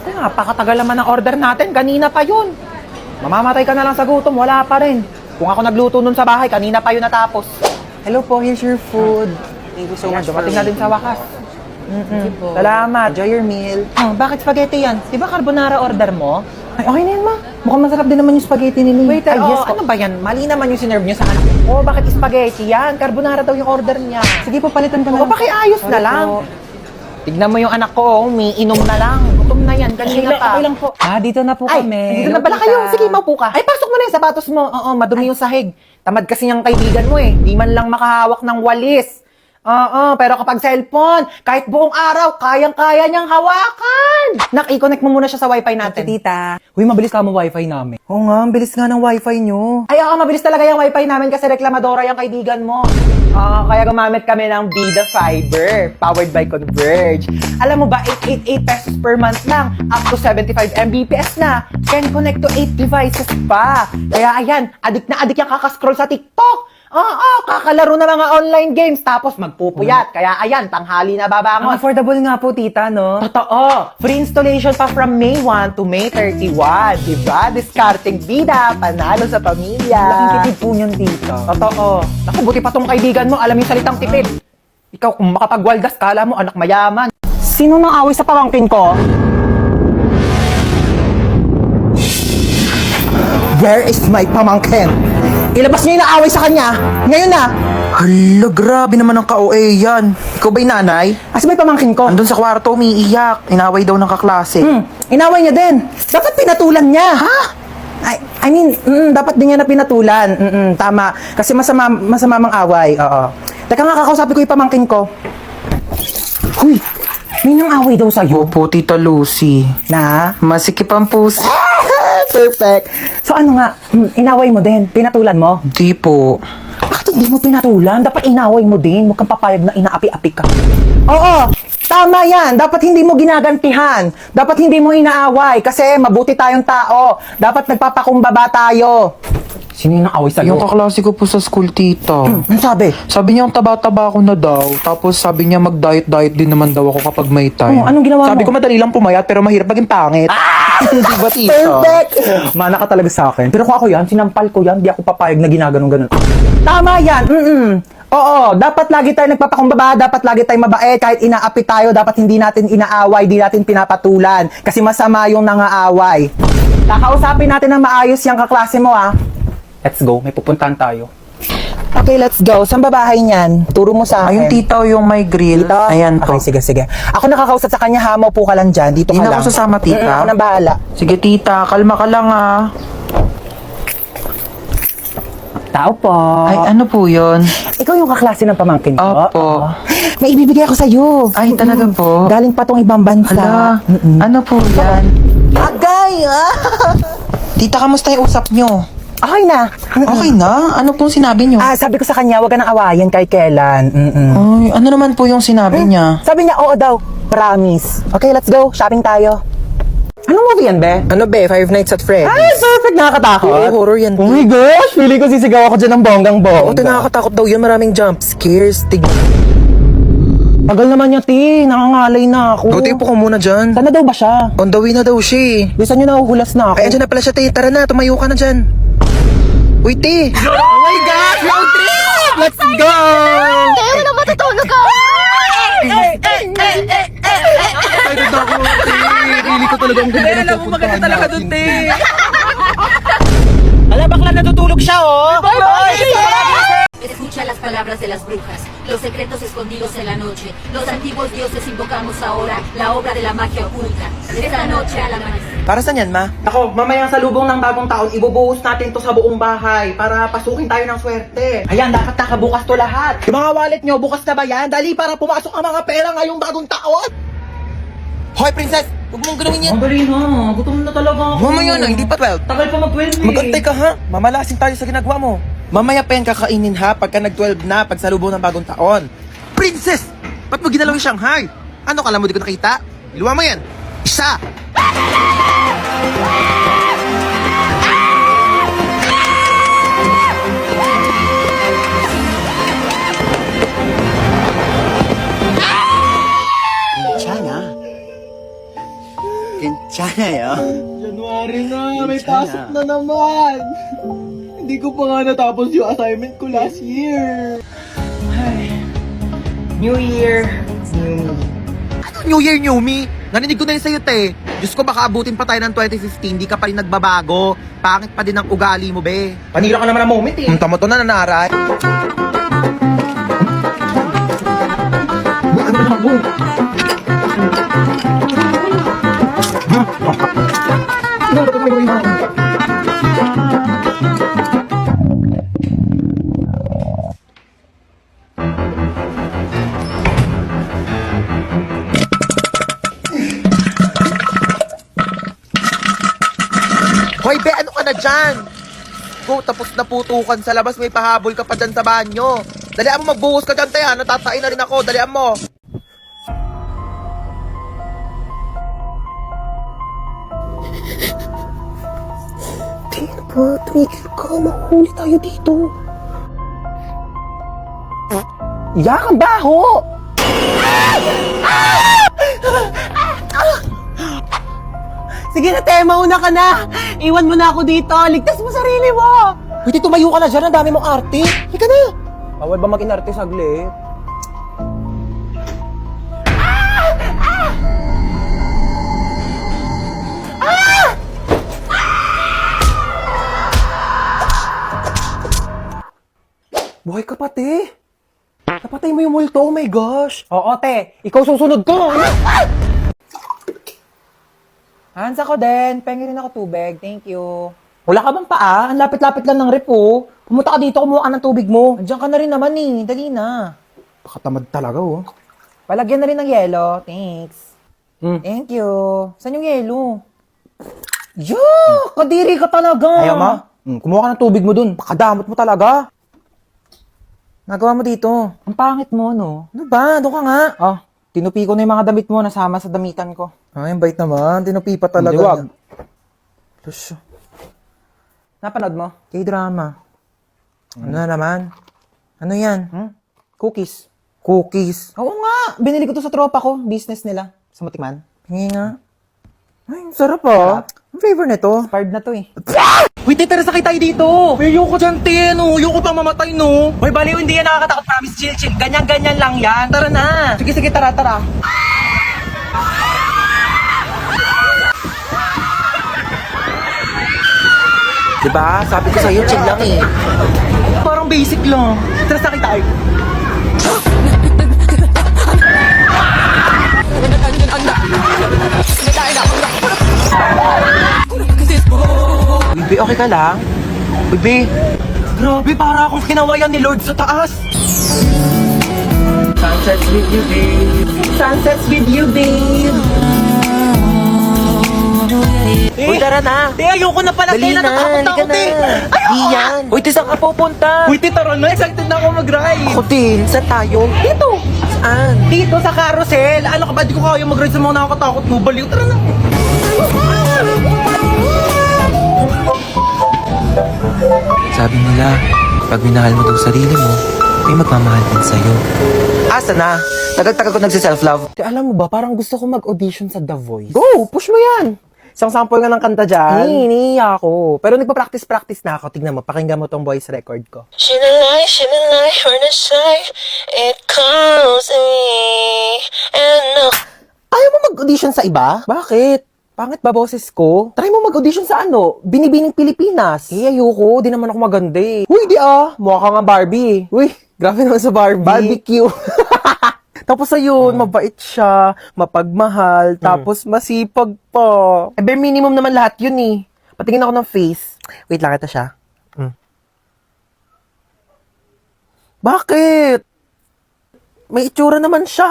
Naku, napakatagal naman ang order natin. Kanina pa yun. Mamamatay ka na lang sa gutom. Wala pa rin. Kung ako nagluto nun sa bahay, kanina pa yun natapos. Hello po, here's your food. Thank you so Ayan, much for dumating na din sa wakas. Thank you po. Salamat. Enjoy your meal. Oh, bakit spaghetti yan? Di ba carbonara order mo? Ay, okay na yan, ma. Mukhang masarap din naman yung spaghetti ni Lee. Waiter, Ay, yes po. ano ba yan? Mali naman yung sinerve niyo sa anak ko. Oh, bakit spaghetti yan? Carbonara daw yung order niya. Sige po, palitan ko na O, pakiayos na Sorry lang. po. Tignan mo yung anak ko, umiinom na lang. Gutom na yan, kanina pa. Okay lang po. Ah, dito na po Ay, kami. dito na pala Hello, kayo. tita. Sige, maupo ka. Ay, pasok mo na yung sapatos mo. Oo, madumi yung sahig. Tamad kasi niyang kaibigan mo eh. Di man lang makahawak ng walis. Oo, pero kapag cellphone, kahit buong araw, kayang-kaya niyang hawakan. Nak, i-connect mo muna siya sa wifi natin. Tita. Uy, mabilis ka mo wifi namin. Oo nga, ang bilis nga ng wifi nyo. Ay, oo, mabilis talaga yung wifi namin kasi reklamadora yung kaibigan mo. Kaya gumamit kami ng Vida Fiber, powered by Converge. Alam mo ba, 888 pesos per month lang, up to 75 Mbps na. Can connect to 8 devices pa. Kaya ayan, adik na adik yung kakascroll sa TikTok. Oo, kakalaro na mga online games, tapos magpupuyat. Kaya ayan, tanghali na Ang babangon. affordable nga po, tita, no? Totoo. Free installation pa from May 1 to May 31. Diba? Discarding bida, panalo sa pamilya. Laking tipid po niyan, tita. Totoo. Naku, buti pa tong kaibigan mo, alam yung salitang tipid. Ikaw, kung makapagwaldas, kala mo anak mayaman. Sino nang away sa pamangkin ko? Where is my pamangkin? Ilabas niyo yung naaway sa kanya. Ngayon na. Hala, grabe naman ang ka-OA yan. Ikaw ba'y nanay? Asa may pamangkin ko? Andun sa kwarto, umiiyak. Inaway daw ng kaklase. Inaway niya din. Dapat pinatulan niya. Ha? I mean, dapat din niya na pinatulan. Tama. Kasi masama mang away. Oo. Teka nga, kakausapin ko yung pamangkin ko. Huy! May nang away daw sa'yo. Opo, Tita Lucy. Na? Masikip ang puso. Perfect. So ano nga, inaway mo din? Pinatulan mo? Di po. Bakit hindi mo pinatulan? Dapat inaway mo din. Huwag kang papayag na inaapi-api ka. Oo, tama yan. Dapat hindi mo ginagantihan. Dapat hindi mo inaaway. Kasi mabuti tayong tao. Dapat nagpapakumbaba tayo. Sino yung naaway sa'yo? Yung kaklase ko po sa school, Tita. Ano sabi? Sabi niya, ang taba-taba ko na daw. Tapos sabi niya, mag-diet-diet din naman daw ako kapag may time. Oh, anong ginawa Sabi mo? ko, madali lang pumayat, pero mahirap maging pangit. Di ba, Tita? Perfect! Mana ka talaga sa akin. Pero kung ako yan, sinampal ko yan, di ako papayag na ginaganon-ganon. Tama yan! Oo, dapat lagi tayo nagpapakumbaba, dapat lagi tayo mabait, kahit inaapi tayo, dapat hindi natin inaaway, di natin pinapatulan. Kasi masama yung nangaaway. Kakausapin natin ng maayos yung kaklase mo, ha? Let's go, may pupuntahan tayo. Okay, let's go. Saan ba bahay niyan? Turo mo sa akin. Ayun, Tita, yung may grill. Dito? Ayan po. Okay, sige. Ako nakakausap sa kanya, ha? Maupo ka lang dyan. Dito Hindi ka na lang. ako sasama, tita. Ako nang bahala. Sige, Tita, kalma ka lang, ah. Tao po. Ay, ano po yun? Ikaw yung kaklase ng pamangkin ko? Opo. Oo. May ibibigay ako sa'yo. Ay, talaga po? Galing pa tong ibang bansa. Hala, ano po yan? Agay! Tita, kamusta yung usap nyo? Okay na. Okay na? Ano pong sinabi nyo? Sabi ko sa kanya, huwag ka nang awayin kay Kellan. Ay, ano naman po yung sinabi niya? Sabi niya, oo daw. Promise. Okay, let's go. Shopping tayo. Anong movie yan, be? Ano be? Five Nights at Freddy's? Ay, perfect. Nakakatakot. Oo, horror yan. Oh my gosh! Feeling ko sisigaw ako dyan ng bonggang-bongga. Ito nakakatakot daw yun. Maraming jump scares. Tagal naman niya, ti. Nangangalay na ako. Buti po ko muna dyan. Sana daw ba siya? On the way na daw siya eh. Bisa niyo nahuhulas na ako. Ay, andyan na pala siya, te. Tara na, tumayo ka na dyan. Uy, te. Oh my God! Road trip! Let's go! Kaya mo na matutulog ka! Excited ako, te. Really ko talaga ang ganda. Alam mo, maganda talaga dun, te. Ala, bakla natutulog siya, oh! Escucha las palabras de las brujas, los secretos escondidos en la noche. Los antiguos dioses invocamos ahora la obra de la magia oculta. Esta noche al amanecer. Para saan yan, ma? Ako, mamaya sa lubong ng bagong taon, ibubuhos natin to sa buong bahay para pasukin tayo ng swerte. Ayan, dapat nakabukas to lahat. Yung mga wallet nyo, bukas na ba yan? Dali para pumasok ang mga pera ngayong bagong taon. Hoy, princess! Huwag mong gawin yan. Ang galing ha, gutom na talaga ako. Mamaya na, hindi pa 12. Tagal pa mag-12 eh. Magantay ka ha. Mamalasin tayo sa ginagawa mo. Mamaya pa yan kakainin ha pagka nag-12 na pag salubong ng bagong taon. Princess! Ba't mo ginalaw yung Shanghai? Ano kala mo di ko nakita? Iluwa mo yan. Isa! 괜찮아요. January na, may pasok na naman. Hindi ko pa nga natapos yung assignment ko last year. New Year, new me. Ano New Year, New Me? Narinig ko na yun sa'yo, te. Diyos ko, baka abutin pa tayo ng 2015, di ka pa rin nagbabago. Pangit pa din ang ugali mo, be. Panira ka naman ng moment eh. Tama to na nanaray. Hoy, be, ano ka na dyan? Go, tapos naputukan sa labas, may pahabol ka pa dyan sa banyo. Dalian mo, magbuhos ka dyan, tayo. Natatain na rin ako. Dalian mo. Tingnan ba? Tumigil ka. Mahuli tayo dito. Yak, ang baho! Sige na, te. Mauna ka na. Iwan mo na ako dito. Ligtas mo sarili mo. Pwede tumayo ka na dyan. Ang dami mong arte. Halika na. Bawal ba mag-inarte saglit? Buhay ka pa, te. Napatay mo yung multo. Oh my gosh. Oo, te. Ikaw susunod ko. Hans, ako din. Pengi rin ako tubig. Thank you. Wala ka bang paa? Ang lapit-lapit lang ng rep, oh. Pumunta ka dito, kumuha ka ng tubig mo. Andiyan ka na rin naman eh. Dali na. Pakatamad talaga, oh. Palagyan na rin ng yelo. Thanks. Mm. Thank you. Saan yung yelo? Yo! Kadiri ka talaga. Ayaw mo? Kumuha ka ng tubig mo dun. Pakadamot mo talaga. Nagawa mo dito. Ang pangit mo, no? Ano ba? Doon ka nga. Ah, tinupi ko na yung mga damit mo nasama sa damitan ko. Ay, ang bait naman. Tinupi pa talaga. Hindi, wag. Diyos. Napanood mo? K-drama. Ano na naman? Ano yan? Cookies. Cookies. Oo nga. Binili ko to sa tropa ko. Business nila. Sa Matikman. Hingi nga. Ay, ang sarap ah. Ang flavor nito. Expired na to eh. Uy, tara, sakay tayo dito. Uy, ayoko dyan, te. No? Ayoko pang mamatay, no? Hoy, baliw, hindi yan nakakatakot. Promise, chill, chill. Ganyan-ganyan lang yan. Tara na. Sige, sige. Tara, tara. Diba? Sabi ko sa'yo, chill lang eh. Parang basic lang. Tara, sakay tayo. Bibi, okay ka lang? Bibi, Grabe, para akong kinawayan ni Lord sa taas. Sunsets with you, babe. Sunsets with you, babe. uy, tara na. Te, ayoko na pala. Dali Te, na, natatakot halika ako, na. te. Di yan. Uy, te, saan ka pupunta? Uy, te, tara na. Excited na ako mag-ride. Ako din, saan tayo? Dito. Saan? Dito sa carousel. Ano ka ba? Di ko kaya mag-ride sa mga nakakatakot mo. Baliw, tara na. Sabi nila, pag minahal mo tong sarili mo, may magmamahal din sa'yo. Asa na? Tagal-tagal ko nagsi-self-love. Te, alam mo ba, parang gusto ko mag-audition sa The Voice. Go, push mo yan. Isang sample nga ng kanta dyan. Hinihiya ako. Pero nagpa-practice-practice na ako. Tignan mo, pakinggan mo tong voice record ko. Shimmerly, we're the side. It calls me, and no. Ayaw mo mag-audition sa iba? Bakit? Pangit ba boses ko? Try mo mag-audition sa ano? Binibining Pilipinas. Eh, ayoko. Di naman ako maganda eh. Uy, di ah. Mukha ka nga Barbie. Uy, grabe naman sa Barbie. Barbecue. Tapos ayun, mabait siya, mapagmahal, tapos masipag pa. Eh, bare minimum naman lahat yun eh. Patingin ako ng face. Wait lang, ito siya. Bakit? May itsura naman siya.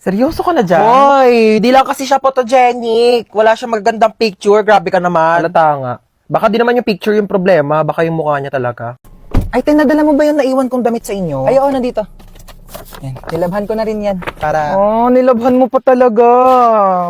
Seryoso ka na dyan? Hoy, di lang kasi siya photogenic. Wala siya magagandang picture. Grabe ka naman. Halata nga. Baka di naman yung picture yung problema. Baka yung mukha niya talaga. Ay, tinadala mo ba yung naiwan kong damit sa inyo? Ay, oo, nandito. Yan. Nilabhan ko na rin yan. Para... Oh, nilabhan mo pa talaga.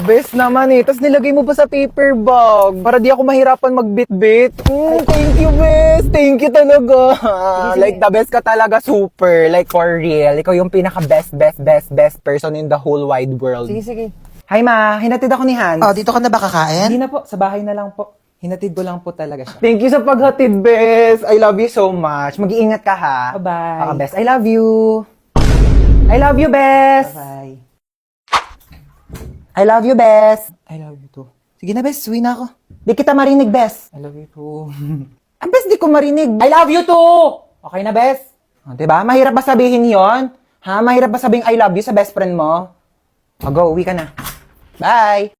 Best naman eh. Tapos nilagay mo pa sa paper bag. Para di ako mahirapan magbit-bit. Thank you, best. Thank you talaga. Like, the best ka talaga. Super. Like, for real. Ikaw yung pinaka-best person in the whole wide world. Sige, sige. Hi, ma. Hinatid ako ni Hans. Oh, dito ka na ba kakain? Hindi na po. Sa bahay na lang po. Hinatid ko lang po talaga siya. Thank you sa paghatid, Bes. I love you so much. Mag-iingat ka, ha? Bye-bye. Bes. I love you. I love you, Bes. Bye. I love you, Bes. I love you too. Sige na, Bes. Uwi na ako. Di kita marinig, Bes. I love you too. Bes, di ko marinig. I love you too! Okay na, Bes? Diba? Mahirap ba sabihin yon? Ha? Mahirap ba sabihin I love you sa best friend mo? Go, uwi ka na. Bye!